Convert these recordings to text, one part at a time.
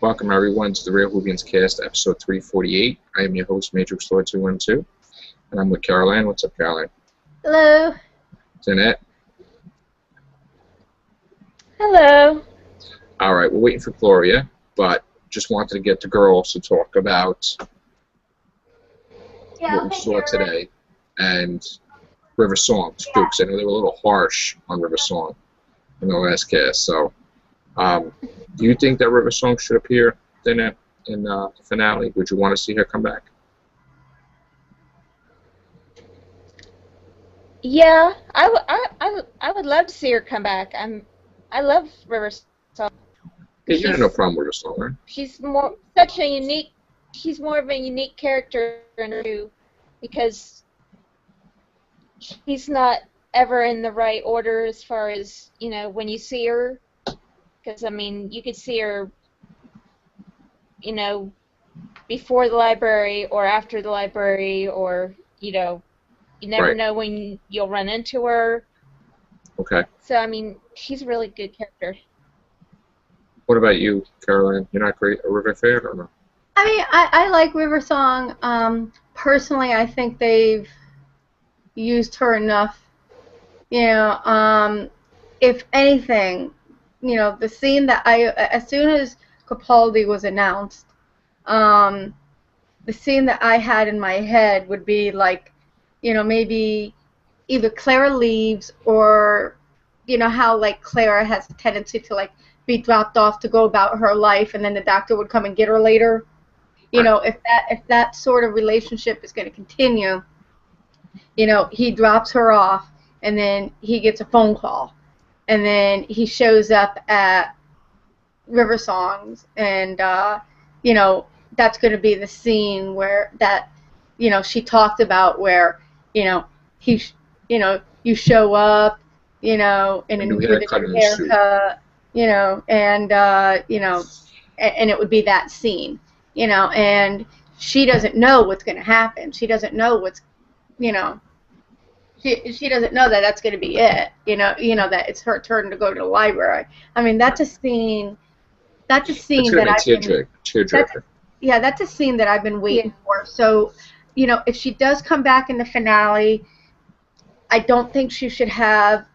Welcome everyone to the Real Whovians cast, episode 348. I am your host, Matrixlord 212, and I'm with Caroline. What's up, Caroline? Hello. Danette. Hello. All right, we're waiting for Gloria, but just wanted to get the girls to talk about what we saw today and River Song too, because I know they were a little harsh on River Song in the last cast. So, do you think that River Song should appear in the finale? Would you want to see her come back? Yeah, I would love to see her come back. I love River Song. Yeah, you had no problem with River Song, right? She's more of a unique character in her too, because she's not ever in the right order as far as, you know, when you see her. Because, I mean, you could see her, you know, before the library or after the library, or, you know, you never know when you'll run into her. Okay. So, I mean, she's a really good character. What about you, Caroline? You're not a River fan, or no? I mean, I like River Song. Personally, I think they've used her enough. You know, if anything, you know, the scene that as soon as Capaldi was announced, the scene that I had in my head would be like, you know, maybe either Clara leaves, or, you know, how like Clara has a tendency to like be dropped off to go about her life, and then the doctor would come and get her later. You know, if that sort of relationship is going to continue, you know, he drops her off, and then he gets a phone call, and then he shows up at River Songs, and you know, that's going to be the scene where that, you know, she talked about, where, you know, you know, you show up, you know, with a new haircut, you know, and you know, and it would be that scene, you know, and she doesn't know what's going to happen. She doesn't know what's, you know, she doesn't know that that's going to be it, you know, that it's her turn to go to the library. I mean, that's a scene. That's a scene that I've been. Yeah, that's a scene that I've been waiting for. So, you know, if she does come back in the finale, I don't think she should have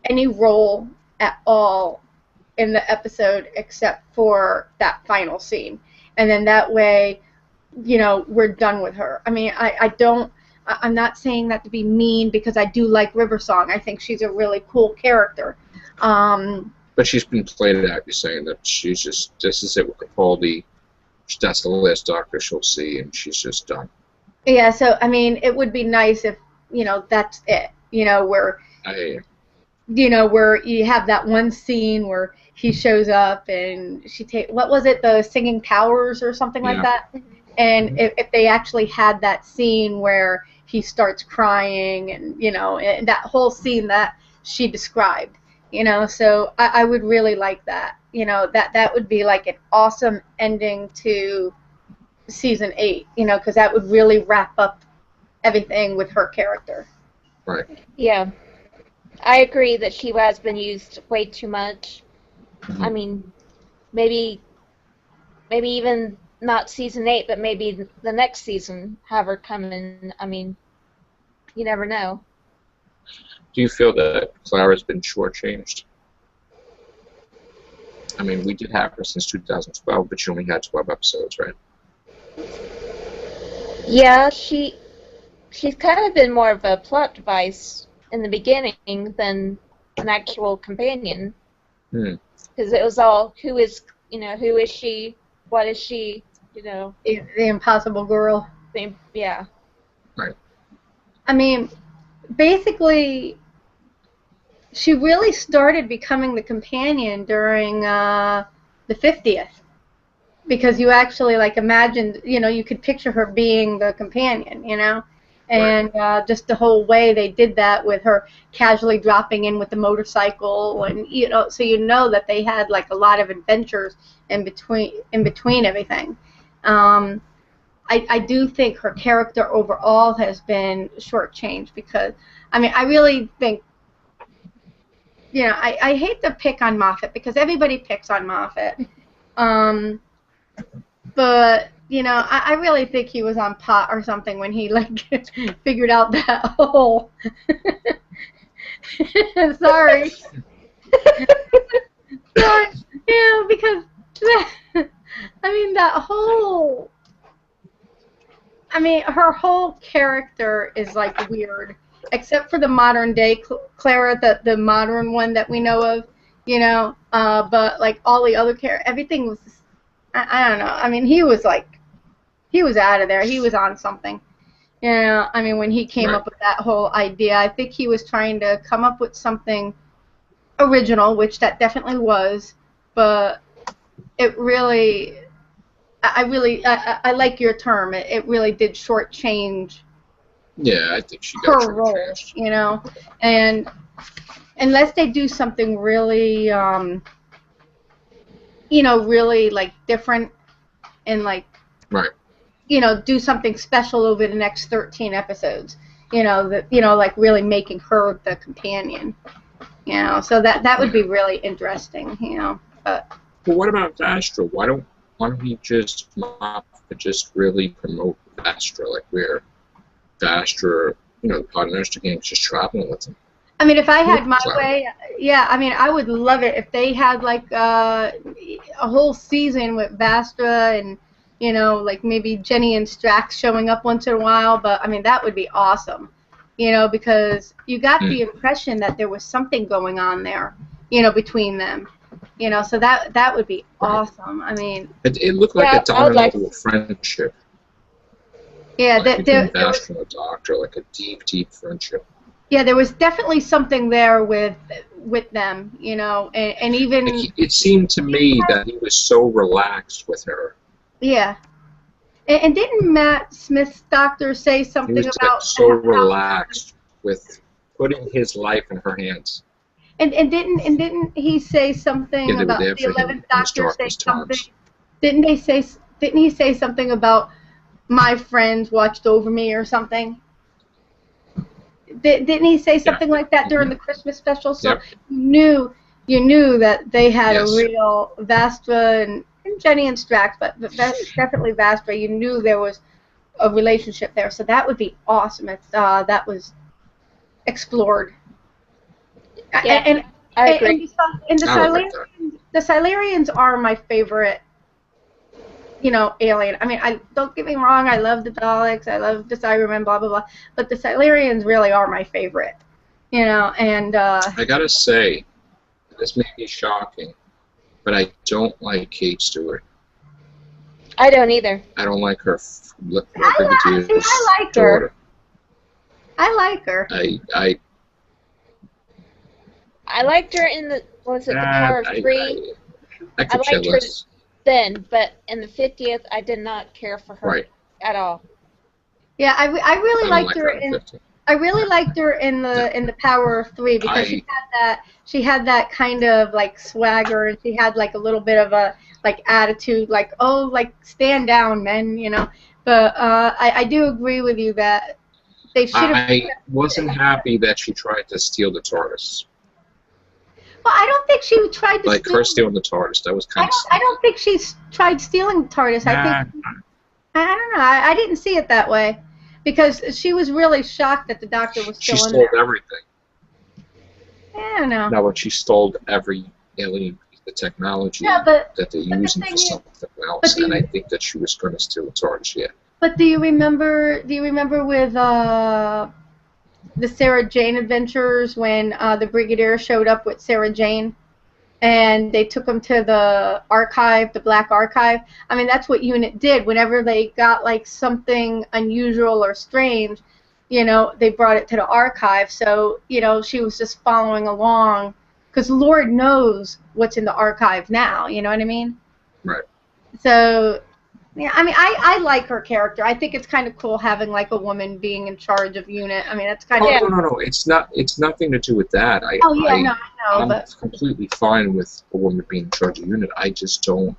any role at all in the episode except for that final scene. And then that way, you know, we're done with her. I mean, I'm not saying that to be mean, because I do like River Song. I think she's a really cool character. But she's been played out. You're saying that she's just, this is it with Capaldi. That's the last doctor she'll see, and she's just done. Yeah, so, I mean, it would be nice if, you know, that's it. You know, where, you know, where you have that one scene where he shows up and what was it, the Singing Towers or something like that? And if they actually had that scene where he starts crying, and, you know, and that whole scene that she described, you know, so I would really like that. You know, that would be like an awesome ending to season 8, you know, because that would really wrap up everything with her character. Right. Yeah. I agree that she has been used way too much. I mean, maybe even not season 8, but maybe the next season have her come in. I mean, you never know. Do you feel that Clara's been shortchanged? I mean, we did have her since 2012, but she only had 12 episodes, right? Yeah, she's kind of been more of a plot device in the beginning than an actual companion. Because it was all, who is she, what is she, you know. The impossible girl. Yeah. Right. I mean, basically, she really started becoming the companion during the 50th. Because you actually, like, imagined, you know, you could picture her being the companion, you know. And just the whole way they did that, with her casually dropping in with the motorcycle, and, you know, so you know that they had like a lot of adventures in between everything. I do think her character overall has been shortchanged, because, I mean, I really think, you know, I hate to pick on Moffat, because everybody picks on Moffat. But you know, I really think he was on pot or something when he like figured out that whole. Sorry. Sorry. Yeah, because I mean that whole. I mean, her whole character is like weird, except for the modern day Clara, the modern one that we know of, you know. But like all the other everything was, I don't know. I mean, he was out of there. He was on something. You know, I mean, when he came Right. up with that whole idea, I think he was trying to come up with something original, which that definitely was, but it really. I like your term. It really did shortchange Yeah, I think she got her role, shortchanged. you know, and unless they do something really, you know, really like different and like, Right. you know, do something special over the next 13 episodes, you know, that you know, like really making her the companion, you know, so that would be really interesting, you know. But what about Vastra? Why don't he just really promote Vastra, like where Vastra, you know, the Podmaster Gang's just traveling with him. I mean, if I had my way, yeah, I mean, I would love it if they had like a whole season with Vastra and, you know, like maybe Jenny and Strax showing up once in a while. But I mean, that would be awesome, you know, because you got the impression that there was something going on there, you know, between them, you know, so that would be awesome. I mean, it looked like a doctor friendship. Yeah, like between Vastra and the Doctor, like a deep, deep friendship. Yeah, there was definitely something there with them, you know, and even it seemed to me that he was so relaxed with her. Yeah, and didn't Matt Smith's doctor say something he was about like so relaxed with putting his life in her hands? And didn't he say something about the 11th Doctor say something? Didn't he say something about my friends watched over me or something? Didn't he say something like that during the Christmas special? So you knew that they had a real Vastra and Jenny and Strax, but definitely Vastra. You knew there was a relationship there, so that would be awesome if that was explored. Yeah, and I agree. And the Silurians are my favorite, you know, alien. I mean, don't get me wrong, I love the Daleks, I love the Cybermen, blah blah blah, but the Silurians really are my favorite, you know. And I gotta say, this may be shocking, but I don't like Kate Stewart. I don't either. I don't like her. I like her. I like her. I liked her in the the Power of Three. I liked her then, but in the 50th, I did not care for her at all. Yeah, I really liked her in. I really liked her in the Power of Three because she had that kind of like swagger, and she had like a little bit of a like attitude, like, oh, like stand down, men, you know. But I do agree with you that they should have. I wasn't happy that she tried to steal the TARDIS. Well, I don't think she tried to steal her stealing the TARDIS. That was kind of. I don't think she tried stealing the TARDIS. I think. I don't know. I didn't see it that way, because she was really shocked that the Doctor was still in there. She stole everything. I don't know. No, but she stole every alien piece of technology that they're using for something else, and I think that she was going to steal the TARDIS. Yeah. But do you remember with the Sarah Jane Adventures when the Brigadier showed up with Sarah Jane and they took him to the archive, the Black Archive? I mean, that's what UNIT did. Whenever they got like something unusual or strange, you know, they brought it to the archive. So, you know, she was just following along because Lord knows what's in the archive now, you know what I mean? Right. So, yeah, I mean, I like her character. I think it's kind of cool having like a woman being in charge of UNIT. I mean, that's kind of. No. It's not. It's nothing to do with that. I know. I'm completely fine with a woman being in charge of UNIT. I just don't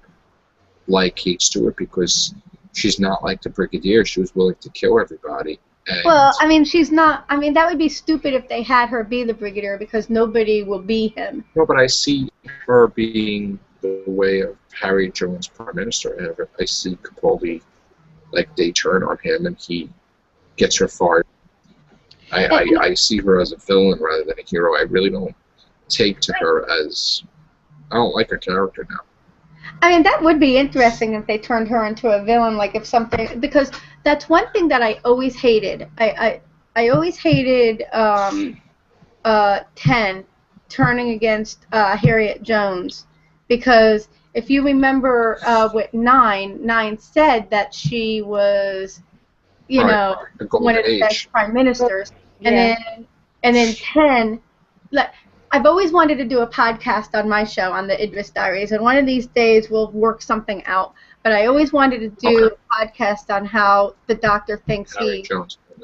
like Kate Stewart because she's not like the Brigadier. She was willing to kill everybody. Well, I mean, she's not. I mean, that would be stupid if they had her be the Brigadier because nobody will be him. No, but I see her being the way of Harry Jones Prime Minister ever. I see Capaldi, like, they turn on him and he gets her fired. I see her as a villain rather than a hero. I really don't take to her as, I don't like her character now. I mean, that would be interesting if they turned her into a villain, like if something, because that's one thing that I always hated. I always hated 10 turning against Harriet Jones, because if you remember with 9 said that she was, you know, one of the best prime ministers, Yeah. and then 10, like, I've always wanted to do a podcast on my show, on the Idris Diaries, and one of these days we'll work something out. But I always wanted to do a podcast on how the Doctor thinks he's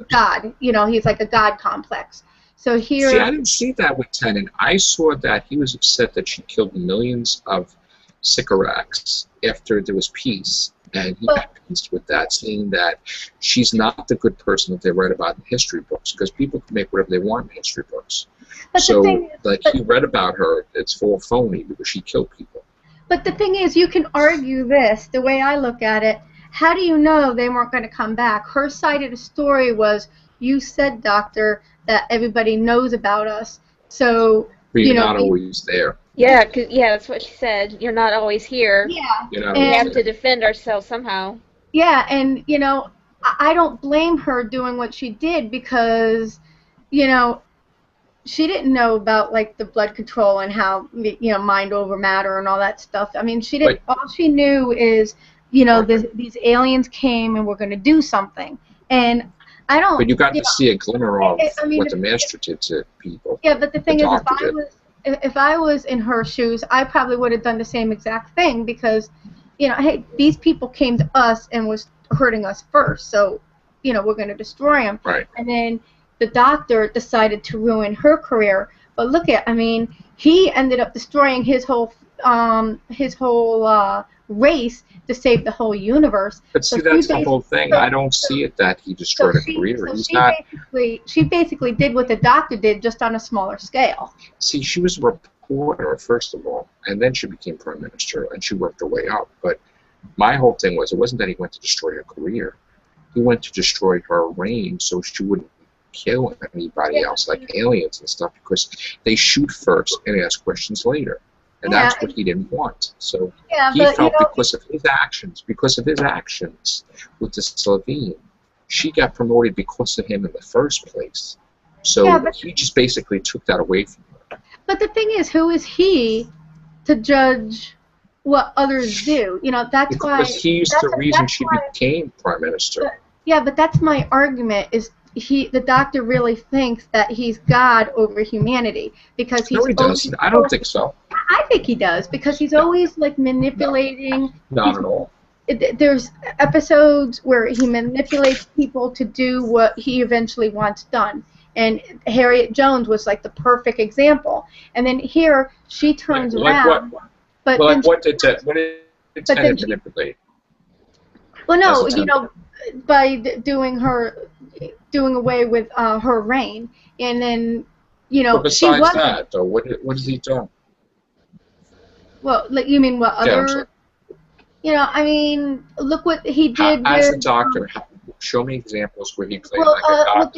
God. You know, he's like a God complex. So here... See, I didn't see that with Tennant. I saw that he was upset that she killed millions of Sycorax after there was peace. And he got peace with that, saying that she's not the good person that they write about in history books, because people can make whatever they want in history books. But so, like, he read about her, it's full phony because she killed people. But the thing is, you can argue this, the way I look at it, how do you know they weren't going to come back? Her side of the story was, you said, Doctor, that everybody knows about us, so... But you're not always there. Yeah, that's what she said. You're not always here. Yeah. We have to defend ourselves somehow. Yeah, and, you know, I don't blame her doing what she did because, you know, she didn't know about, like, the blood control and how, you know, mind over matter and all that stuff. I mean, she didn't. All she knew is, you know, these aliens came and were going to do something. And I don't... But you got to see a glimmer of what the Master did to people. Yeah, but the thing is, if I was in her shoes, I probably would have done the same exact thing because, you know, hey, these people came to us and was hurting us first, so, you know, we're going to destroy them. Right. And then the Doctor decided to ruin her career. But look at, I mean, he ended up destroying his whole race to save the whole universe. But see, that's the whole thing. I don't see it that he destroyed a career. She basically did what the Doctor did, just on a smaller scale. See, she was a reporter, first of all, and then she became Prime Minister, and she worked her way up. But my whole thing was, it wasn't that he went to destroy her career. He went to destroy her reign so she wouldn't kill anybody else, like aliens and stuff, because they shoot first and ask questions later. And that's what he didn't want. So he felt because of his actions with the Slovene, she got promoted because of him in the first place. So he just basically took that away from her. But the thing is, who is he to judge what others do? You know, that's why... Because he's the reason she became Prime Minister. But that's my argument, is the Doctor really thinks that he's God over humanity because he's... No, he doesn't. I don't think so. I think he does because he's always like manipulating. Not at all. There's episodes where he manipulates people to do what he eventually wants done, and Harriet Jones was like the perfect example. And then here she turns around. What did Tennant manipulate? Well, no, you know, by doing away with her reign, and then, you know, but besides that, though, what has he done? Well, like, you mean what other? You know, I mean, look what he did. As a Doctor, show me examples where he played like a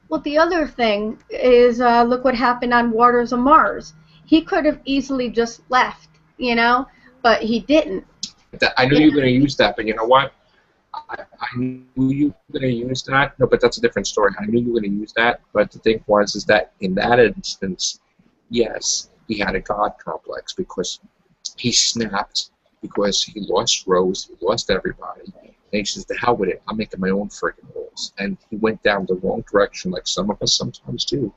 God. The other thing is, look what happened on Waters of Mars. He could have easily just left, you know, but he didn't. I knew you were going to use that, but you know what? I knew you were going to use that. No, but that's a different story. I knew you were going to use that, but the thing is that in that instance, yes, he had a God complex because he snapped because he lost Rose, he lost everybody, and he says, to hell with it, I'm making my own friggin' rules. And he went down the wrong direction like some of us sometimes do.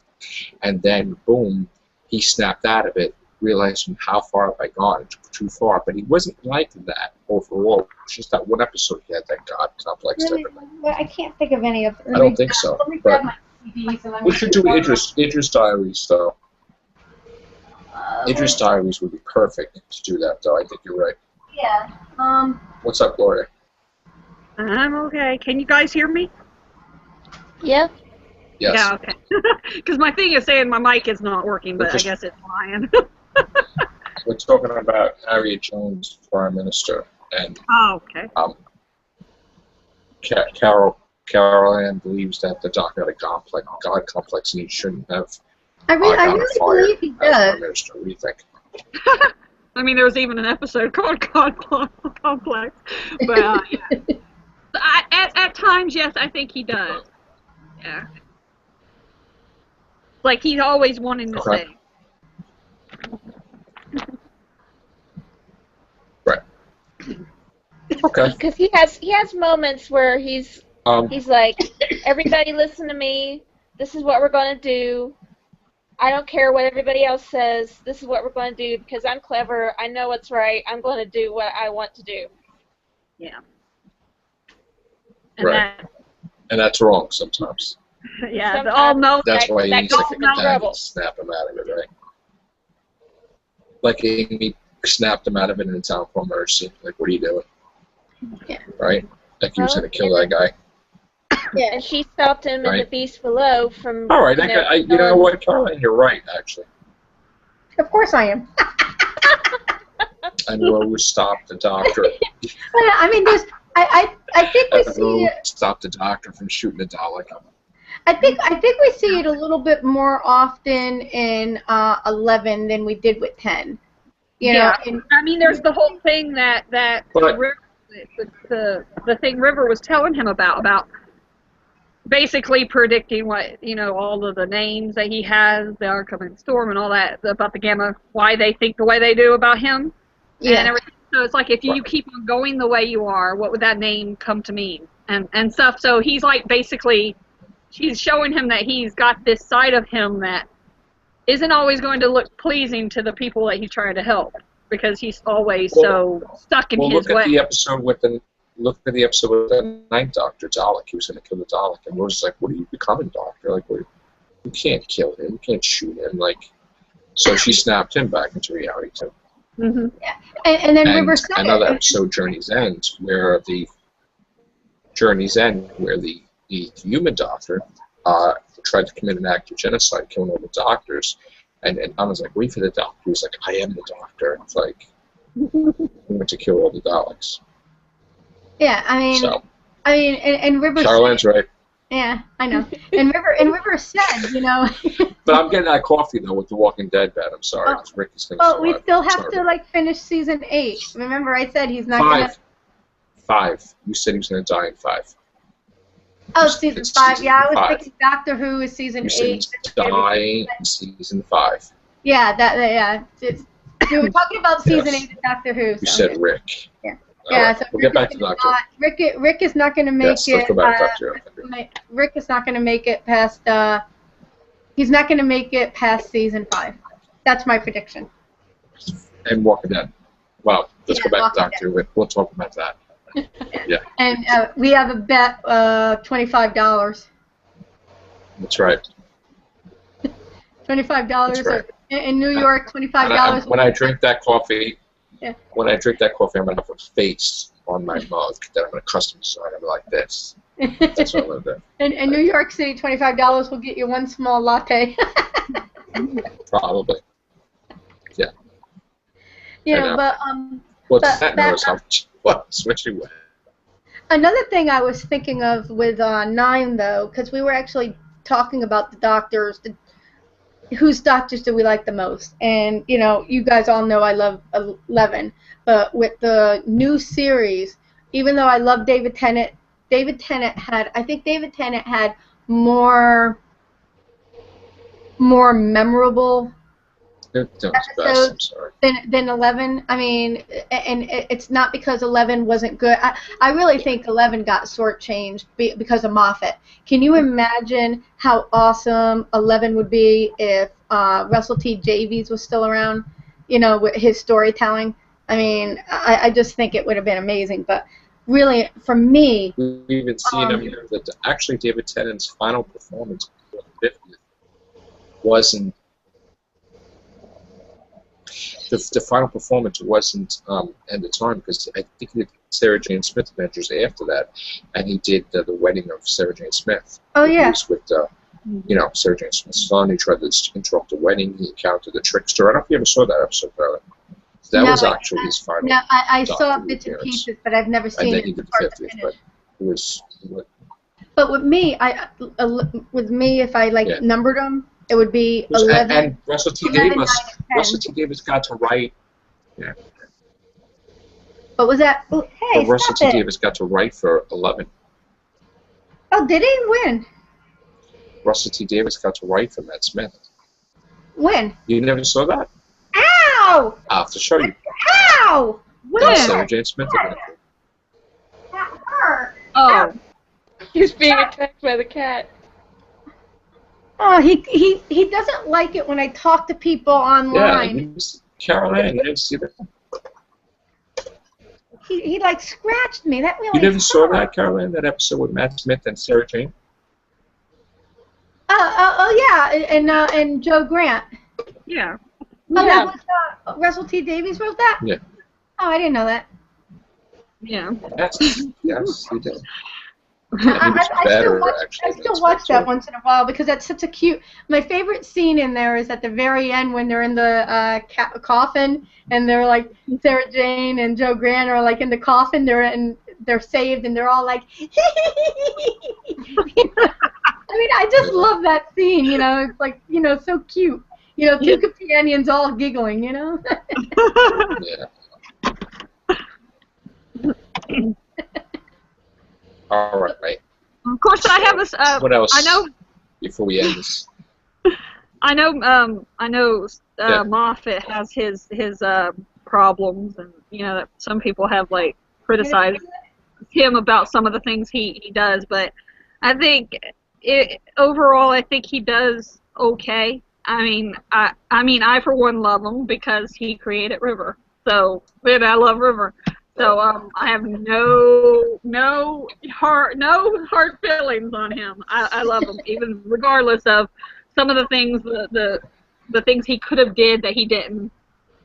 And then, boom, he snapped out of it, realizing how far have I gone, too far. But he wasn't like that overall. It's just that one episode he had that God complex. Really? Well, I can't think of any of them. I don't think so. But we should do Idris Diaries, though. Idris Diaries would be perfect to do that, though. I think you're right. Yeah. What's up, Gloria? I'm okay. Can you guys hear me? Yeah. Yes. Yeah, okay. Because my thing is saying my mic is not working, but I guess it's lying. we're talking about Harriet Jones, Prime Minister, and Oh, okay. Carol Ann believes that the Doctor had a God complex, and he shouldn't have I got really fired believe he as does. Prime Minister. What do you think? I mean, there was even an episode called God Complex. But yeah. At times, yes, I think he does. Yeah. Like he's always wanting to Okay. say. Right. Okay. Because he has moments where he's like, everybody listen to me. This is what we're going to do. I don't care what everybody else says. This is what we're going to do because I'm clever. I know what's right. I'm going to do what I want to do. Yeah. And Right. And that's wrong sometimes. Yeah, Sometimes all know. That's why he needs to gets him in trouble. snap him out of it, right? Like Amy snapped him out of it in the town hall mercy. Like, what are you doing? Yeah. Right? Like he was going to kill that guy. Yeah. And she stopped him in Right. the beast below from. All right, you know what, Caroline? You're right, actually. Of course I am. And Rose stopped the Doctor. I mean, I think we see Rose it. stopped the Doctor from shooting the Dalek. I think we see it a little bit more often in 11 than we did with 10. You know, and, I mean, there's the whole thing that But- the thing River was telling him about basically predicting what, all of the names that he has, the oncoming storm and all that, about the Gamma, why they think the way they do about him and everything. So it's like, if you keep on going the way you are, what would that name come to mean? And stuff. So he's like, basically, she's showing him that he's got this side of him that isn't always going to look pleasing to the people that he's trying to help, because he's always so stuck in his look way. at the episode with the Ninth Doctor, Dalek. He was going to kill the Dalek, and Rose was like, "What are you becoming, Doctor? Like, you can't kill him. You can't shoot him." Like, so she snapped him back into reality too. Mm-hmm. Yeah. And then River said another episode, Journey's End, where the human Doctor tried to commit an act of genocide, killing all the doctors, and I was like, "Wait for the Doctor." He was like, "I am the Doctor." It's like, he went to kill all the Daleks. Yeah, I mean, and River. Charlotte's right. Yeah, I know. And River said, But I'm getting that coffee though with the Walking Dead bed. I'm sorry, because Ricky's thing. Oh, we still have to finish season 8. Remember, I said he's not 5. 5. You said he was going to die in 5. Oh, season 5. Yeah, I was 5. thinking Doctor Who is season 8. You said he's dying in season 5. Yeah, we were talking about season 8 of Doctor Who. You said Rick. Yeah. Right. So we'll get back to Doctor. Rick is not going to make it. Let's go back to Doctor. Rick is not going to make it past. He's not going to make it past season 5. That's my prediction. And Walking Dead. Well, let's go back to Doctor. We'll talk about that. Yeah. And we have a bet, $25. That's right. $25. That's right. In New York, $25. When I drink that coffee, yeah. I'm gonna have a face on my mug that I'm gonna custom design. I'm like this. That's what I'm gonna do. In New York City, $25 will get you one small latte. Probably. Yeah. But Well, but that knows how much. What? Especially when. Another thing I was thinking of with 9, though, because we were actually talking about the doctors, whose doctors do we like the most? And, you guys all know I love 11. But with the new series, even though I love David Tennant had more memorable episodes than 11. I mean, and it's not because 11 wasn't good. I really think 11 got shortchanged because of Moffat. Can you imagine how awesome 11 would be if Russell T. Davies was still around, with his storytelling? I mean, I just think it would have been amazing. But really, for me... We've even seen that actually David Tennant's final performance for the 50th wasn't... The final performance wasn't End of Time, because I think he did Sarah Jane Smith Adventures after that, and he did the wedding of Sarah Jane Smith. Oh, yeah. With you know, Sarah Jane Smith's son. He tried to interrupt the wedding. He encountered the trickster. I don't know if you ever saw that episode, Carly. That was actually his final. No, I saw Doctor bits and appearance. pieces, but I've never And seen then it he did start the to 50th, finish. but it was. But with me, if I like Yeah. numbered them, it would be And 11. Russell T 11, Davis. 9, and 10. Russell T Davis got to write. Yeah. What was that? Oh, hey, But Russell stop T it. Davis got to write for 11. Oh, did he? When? Russell T Davis got to write for Matt Smith. When? You never saw that? Ow! I'll have to show you. Ow! That's When? Sarah Jane Smith again. That hurt. Oh, He's being attacked by the cat. Oh, he doesn't like it when I talk to people Yeah, online. Carol Ann, you didn't see that? He like scratched me. That really You never saw hurt. that, Carol Ann, that episode with Matt Smith and Sarah Jane? Oh yeah, and Joe Grant. yeah. Oh, Yeah. that was Russell T. Davies wrote that? Yeah. Oh, I didn't know that. Yeah. Yes, he did. I, He was I better, still watch, actually, I still than watch Smith, that too. once in a while because that's such a cute. My favorite scene in there is at the very end when they're in the coffin and they're like Sarah Jane and Joe Grant are like in the coffin. They're saved and they're all like. I mean, I just love that scene. You know, it's like so cute. You know, two companions all giggling. You know. Yeah. All right, mate. Of course, I have this. What else? I know. Before we end this. I know. Yeah. Moffat has his problems, and that some people have like criticized him about some of the things he does. But I think overall, I think he does okay. I mean, I for one love him because he created River. So, and I love River. So I have no hard feelings on him. I love him, even regardless of some of the things the things he could have did that he didn't.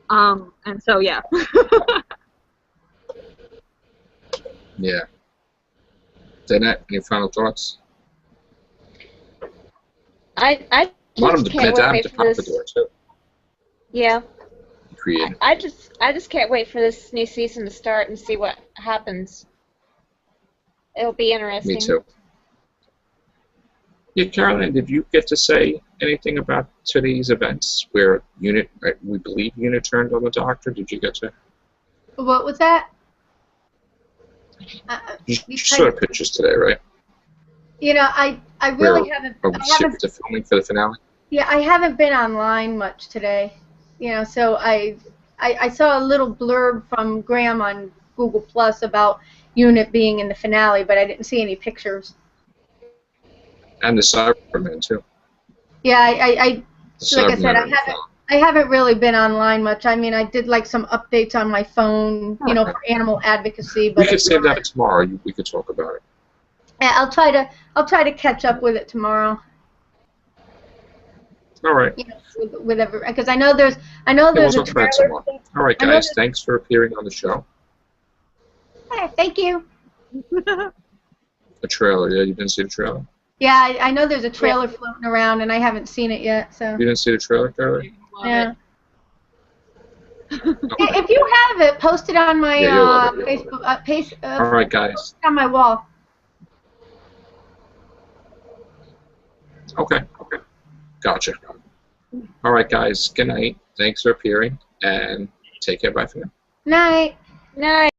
And so yeah. Yeah. Danette, any final thoughts? I Want him just to can't Madame wait de for this. Pompadour, too. Yeah. Created. I just can't wait for this new season to start and see what happens. It'll be interesting. Me too. Yeah, Caroline, did you get to say anything about today's events where we believe Unit turned on the Doctor? Did you get to? What was that? You saw pictures today, right? I really haven't. Are we shipped to filming for the finale? Yeah, I haven't been online much today. So I saw a little blurb from Graham on Google Plus about Unit being in the finale, but I didn't see any pictures. And the Cyberman, too. Yeah, like I said, Cybermen I haven't really been online much. I mean, I did like some updates on my phone, for animal advocacy. But we could save that tomorrow. We could talk about it. Yeah, I'll try to catch up with it tomorrow. All right. Because I know there's We'll a talk about it trailer. tomorrow. All right, guys. Thanks for appearing on the show. Hey, thank you. The trailer. Yeah, you didn't see the trailer? Yeah, I know there's a trailer floating around, and I haven't seen it yet. So. You didn't see the trailer, Carly? Yeah. Okay. If you have it, post it on my Yeah, you'll love it, Facebook page. All right, guys. Post it on my wall. Okay. Gotcha. All right, guys. Good night. Thanks for appearing, and take care. Bye for now. Night. Night.